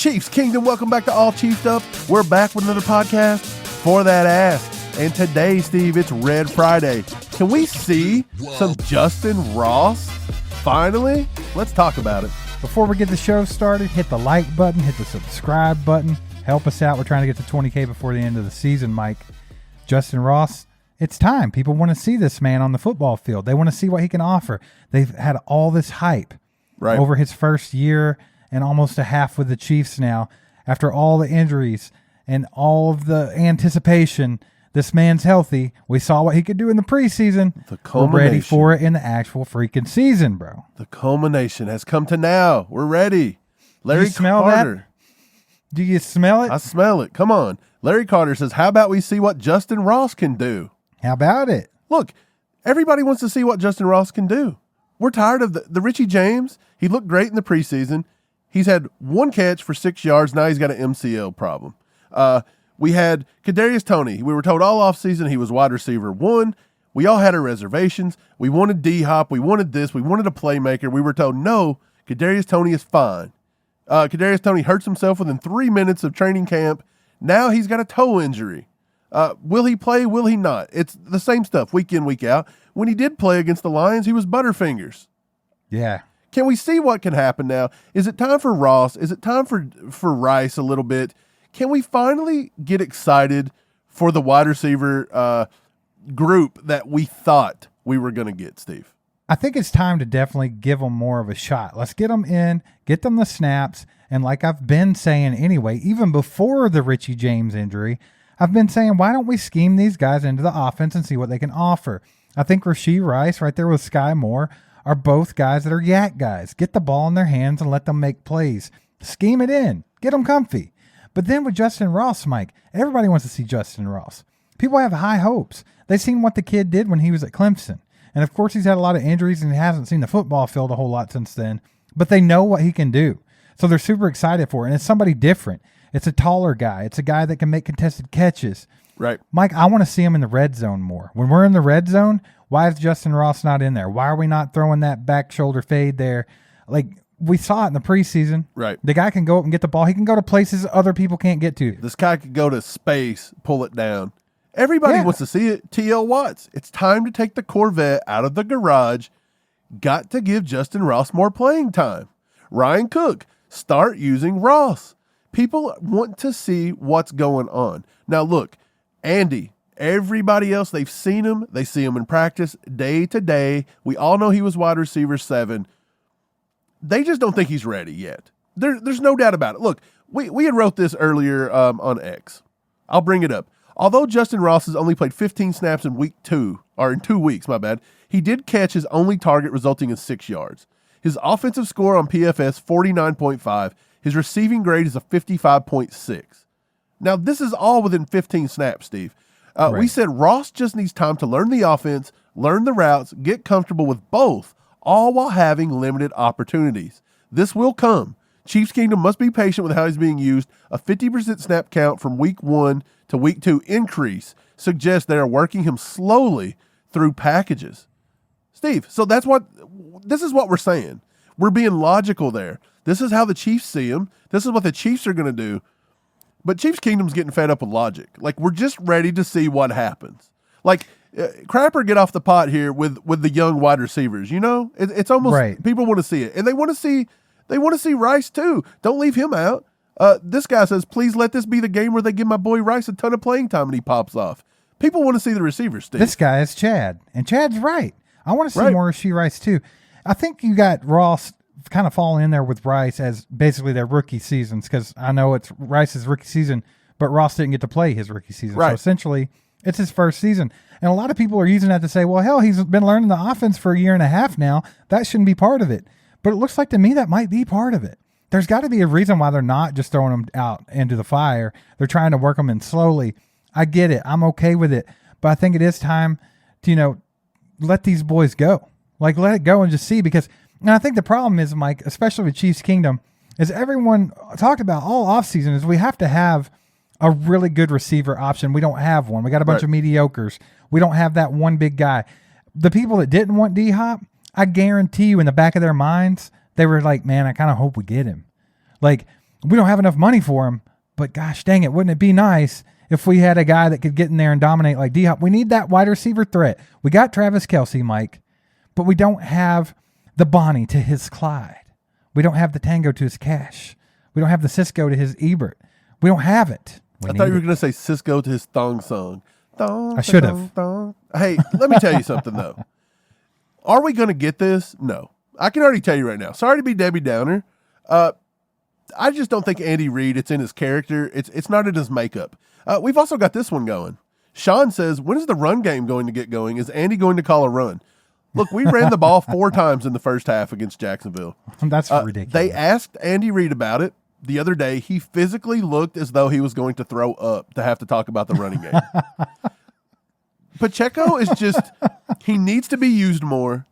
Chiefs Kingdom, welcome back to All Chiefed Up. We're back with another podcast for that ass. And today, Steve, it's Red Friday. Can we see some Justyn Ross? Finally? Let's talk about it. Before we get the show started, hit the like button, hit the subscribe button. Help us out. We're trying to get to 20K before the end of the season, Mike. Justyn Ross, it's time. People want to see this man on the football field. They want to see what he can offer. They've had all this hype over his first year and almost a half with the Chiefs now. After all the injuries and all of the anticipation, this man's healthy. We saw what he could do in the preseason. We're ready for it in the actual freaking season, bro. The culmination has come to now. We're ready. Larry Do you smell Carter. that? Do you smell it? I smell it. Come on. Larry Carter says, how about we see what Justyn Ross can do? How about it? Look, everybody wants to see what Justyn Ross can do. We're tired of the Richie James. He looked great in the preseason. He's had one catch for 6 yards. Now he's got an MCL problem. We had Kadarius Toney. We were told all offseason he was wide receiver 1. We all had our reservations. We wanted D-Hop. We wanted this. We wanted a playmaker. We were told, no, Kadarius Toney is fine. Kadarius Toney hurts himself within 3 minutes of training camp. Now he's got a toe injury. Will he play? Will he not? It's the same stuff week in, week out. When he did play against the Lions, he was Butterfingers. Yeah. Can we see what can happen now? Is it time for Ross? Is it time for Rice a little bit? Can we finally get excited for the wide receiver group that we thought we were going to get, Steve? I think it's time to definitely give them more of a shot. Let's get them in, get them the snaps, and like I've been saying anyway, even before the Richie James injury, I've been saying, why don't we scheme these guys into the offense and see what they can offer? I think Rashee Rice right there with Sky Moore are both guys that are yak guys. Get the ball in their hands and let them make plays. Scheme it in. Get them comfy. But then with Justyn Ross, Mike, everybody wants to see Justyn Ross. People have high hopes. They've seen what the kid did when he was at Clemson. And, of course, he's had a lot of injuries and he hasn't seen the football field a whole lot since then. But they know what he can do. So they're super excited for it. And it's somebody different. It's a taller guy. It's a guy that can make contested catches. Right. Mike, I want to see him in the red zone more. When we're in the red zone, why is Justyn Ross not in there? Why are we not throwing that back shoulder fade there? Like, we saw it in the preseason. Right. The guy can go up and get the ball. He can go to places other people can't get to. This guy could go to space, pull it down. Everybody wants to see it. T.L. Watts. It's time to take the Corvette out of the garage. Got to give Justyn Ross more playing time. Ryan Cook, start using Ross. People want to see what's going on. Now, look, Andy, everybody else, they've seen him. They see him in practice day to day. We all know he was wide receiver 7. They just don't think he's ready yet. There's no doubt about it. Look, we had wrote this earlier on X. I'll bring it up. Although Justyn Ross has only played 15 snaps in week 2, or in 2 weeks, my bad, he did catch his only target, resulting in 6 yards. His offensive score on PFS, 49.5. His receiving grade is a 55.6. Now, this is all within 15 snaps, Steve. We said Ross just needs time to learn the offense, learn the routes, get comfortable with both, all while having limited opportunities. This will come. Chiefs Kingdom must be patient with how he's being used. A 50% snap count from week 1 to week 2 increase suggests they are working him slowly through packages. Steve, so this is what we're saying. We're being logical there. This is how the Chiefs see him. This is what the Chiefs are going to do. But Chiefs Kingdom's getting fed up with logic. Like, we're just ready to see what happens. Like, Crapper get off the pot here with the young wide receivers. You know, it's almost people want to see it, and they want to see Rice too. Don't leave him out. This guy says, please let this be the game where they give my boy Rice a ton of playing time and he pops off. People want to see the receivers, Steve. This guy is Chad, and Chad's right. I want to see more Rashee Rice too. I think you got Ross kind of falling in there with Rice as basically their rookie seasons, because I know it's Rice's rookie season, but Ross didn't get to play his rookie season. So essentially, it's his first season. And a lot of people are using that to say, well, hell, he's been learning the offense for a year and a half now. That shouldn't be part of it. But it looks like to me that might be part of it. There's got to be a reason why they're not just throwing him out into the fire. They're trying to work him in slowly. I get it. I'm okay with it. But I think it is time to, let these boys go. Like, let it go and just see, because and I think the problem is, Mike, especially with Chiefs Kingdom, is everyone talked about all offseason is we have to have a really good receiver option. We don't have one. We got a bunch of mediocres. We don't have that one big guy. The people that didn't want D-Hop, I guarantee you in the back of their minds, they were like, man, I kind of hope we get him. Like, we don't have enough money for him. But gosh dang it, wouldn't it be nice if we had a guy that could get in there and dominate like D-Hop? We need that wide receiver threat. We got Travis Kelce, Mike, but we don't have the Bonnie to his Clyde. We don't have the Tango to his Cash. We don't have the Cisco to his Ebert. We don't have it. I thought you were going to say Cisco to his thong song. Thong, I should have. Thong. Hey, let me tell you something, though. Are we going to get this? No. I can already tell you right now. Sorry to be Debbie Downer. I just don't think Andy Reid, it's in his character. It's not in his makeup. We've also got this one going. Sean says, when is the run game going to get going? Is Andy going to call a run? Look, we ran the ball 4 times in the first half against Jacksonville. That's ridiculous. They asked Andy Reid about it the other day. He physically looked as though he was going to throw up to have to talk about the running game. Pacheco is just, he needs to be used more.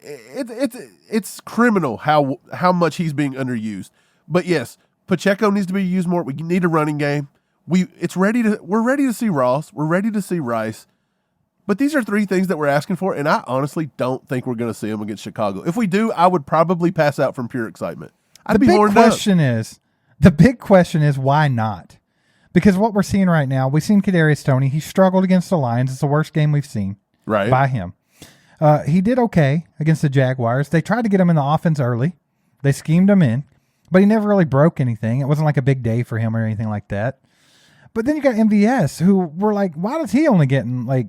It's criminal how much he's being underused. But yes, Pacheco needs to be used more. We need a running game. We're ready to see Ross. We're ready to see Rice. But these are 3 things that we're asking for, and I honestly don't think we're going to see them against Chicago. If we do, I would probably pass out from pure excitement. The big question is why not? Because what we're seeing right now, we've seen Kadarius Toney. He struggled against the Lions. It's the worst game we've seen by him. He did okay against the Jaguars. They tried to get him in the offense early. They schemed him in, but he never really broke anything. It wasn't like a big day for him or anything like that. But then you got MVS, who were like, why does he only getting like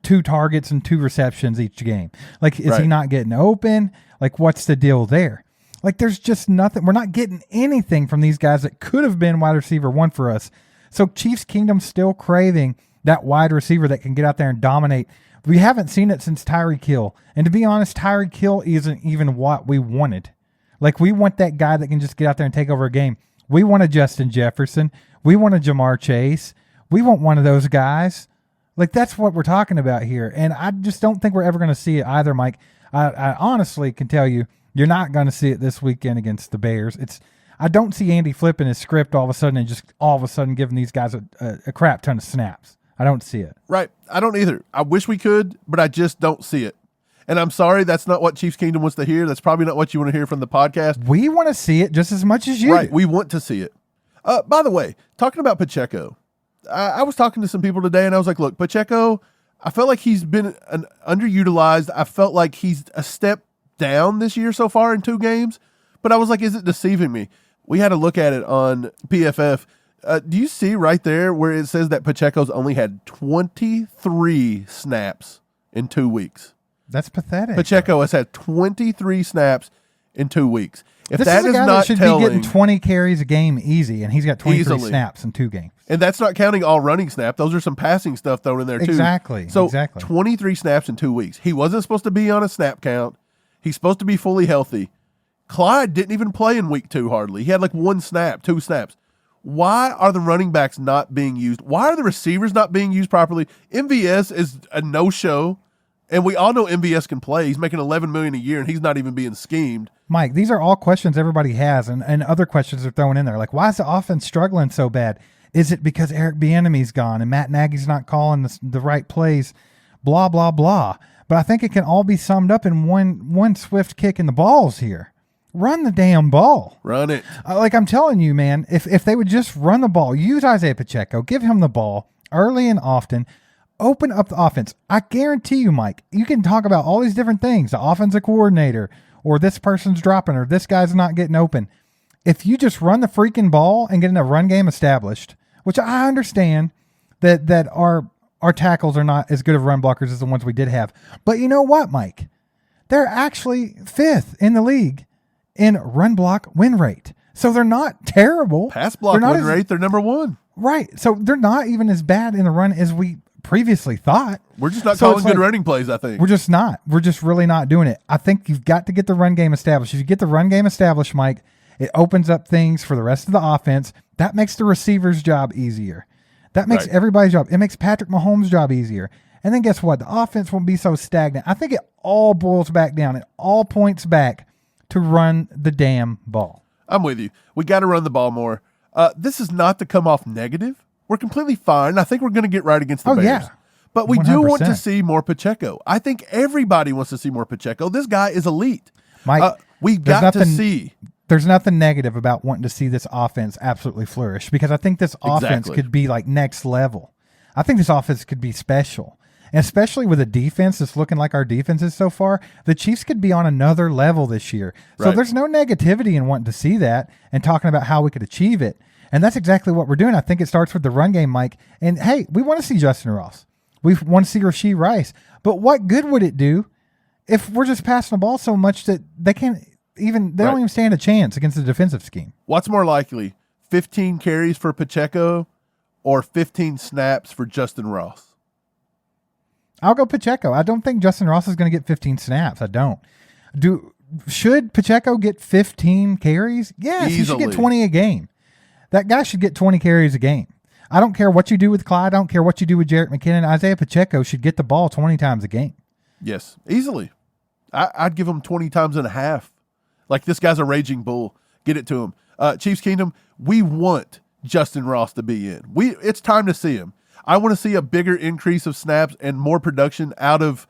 2 targets and 2 receptions each game? Like, is he not getting open? Like, what's the deal there? Like, there's just nothing. We're not getting anything from these guys that could have been wide receiver 1 for us. So Chiefs Kingdom's still craving that wide receiver that can get out there and dominate. We haven't seen it since Tyreek Hill. And to be honest, Tyreek Hill isn't even what we wanted. Like, we want that guy that can just get out there and take over a game. We want a Justin Jefferson. We want a Jamar Chase. We want one of those guys. Like, that's what we're talking about here. And I just don't think we're ever going to see it either, Mike. I honestly can tell you, you're not going to see it this weekend against the Bears. I don't see Andy flipping his script all of a sudden and just all of a sudden giving these guys a crap ton of snaps. I don't see it. Right. I don't either. I wish we could, but I just don't see it. And I'm sorry, that's not what Chiefs Kingdom wants to hear. That's probably not what you want to hear from the podcast. We want to see it just as much as you. Right. We want to see it. By the way, talking about Pacheco, I was talking to some people today, and I was like, look, Pacheco, I felt like he's been underutilized. I felt like he's a step down this year so far in 2 games. But I was like, is it deceiving me? We had a look at it on PFF. Do you see right there where it says that Pacheco's only had 23 snaps in 2 weeks? That's pathetic. Pacheco has had 23 snaps in 2 weeks. If this that is a is guy not that should telling, be getting 20 carries a game easy, and he's got 23 easily. snaps in 2 games. And that's not counting all running snap. Those are some passing stuff thrown in there, too. Exactly. So 23 snaps in 2 weeks. He wasn't supposed to be on a snap count. He's supposed to be fully healthy. Clyde didn't even play in week 2 hardly. He had like 1 snap, 2 snaps. Why are the running backs not being used? Why are the receivers not being used properly? MVS is a no-show, and we all know MVS can play. He's making $11 million a year, and he's not even being schemed. Mike, these are all questions everybody has, and other questions are thrown in there. Like, why is the offense struggling so bad? Is it because Eric Bieniemy's gone and Matt Nagy's not calling the right plays? Blah, blah, blah. But I think it can all be summed up in one swift kick in the balls here. Run the damn ball. Run it. Like I'm telling you, man, if they would just run the ball, use Isaiah Pacheco, give him the ball early and often, open up the offense. I guarantee you, Mike, you can talk about all these different things, the offensive coordinator, or this person's dropping, or this guy's not getting open. If you just run the freaking ball and get a run game established, which I understand that our tackles are not as good of run blockers as the ones we did have. But you know what, Mike? They're actually 5th in the league in run block win rate. So they're not terrible. Pass block win rate, they're number 1. Right. So they're not even as bad in the run as we previously thought. We're just not calling good running plays, I think. We're just not. We're just really not doing it. I think you've got to get the run game established. If you get the run game established, Mike, it opens up things for the rest of the offense. That makes the receiver's job easier. That makes everybody's job. It makes Patrick Mahomes' job easier. And then guess what? The offense won't be so stagnant. I think it all boils back down. It all points back to run the damn ball. I'm with you. We got to run the ball more. This is not to come off negative. We're completely fine. I think we're going to get right against the Bears. Yeah. But we 100%. Do want to see more Pacheco. I think everybody wants to see more Pacheco. This guy is elite. Mike, we've got to see. there's nothing negative about wanting to see this offense absolutely flourish, because I think this offense could be like next level. I think this offense could be special. And especially with a defense that's looking like our defense is so far, the Chiefs could be on another level this year. So there's no negativity in wanting to see that and talking about how we could achieve it. And that's exactly what we're doing. I think it starts with the run game, Mike. And, hey, we want to see Justyn Ross. We want to see Rashee Rice. But what good would it do if we're just passing the ball so much that they don't even stand a chance against the defensive scheme? What's more likely, 15 carries for Pacheco or 15 snaps for Justyn Ross? I'll go Pacheco. I don't think Justyn Ross is going to get 15 snaps. I don't. Should Pacheco get 15 carries? Yes, he should get 20 a game. That guy should get 20 carries a game. I don't care what you do with Clyde. I don't care what you do with Jerick McKinnon. Isaiah Pacheco should get the ball 20 times a game. Yes, easily. I'd give him 20 times and a half. Like, this guy's a raging bull. Get it to him. Chiefs Kingdom, we want Justyn Ross to be in. It's time to see him. I want to see a bigger increase of snaps and more production out of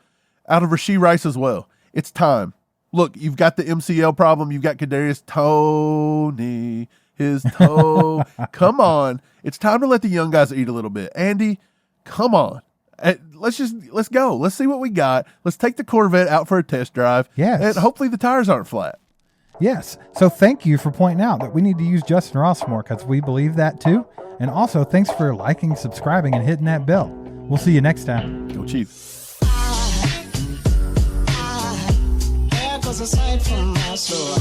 Rashee Rice as well. It's time. Look, you've got the MCL problem. You've got Kadarius Toney, his toe. Come on. It's time to let the young guys eat a little bit. Andy, come on. Let's go. Let's see what we got. Let's take the Corvette out for a test drive. Yes. And hopefully the tires aren't flat. Yes. So thank you for pointing out that we need to use Justyn Ross more, because we believe that too. And also, thanks for liking, subscribing, and hitting that bell. We'll see you next time. Go Chiefs. There goes a sight from my soul.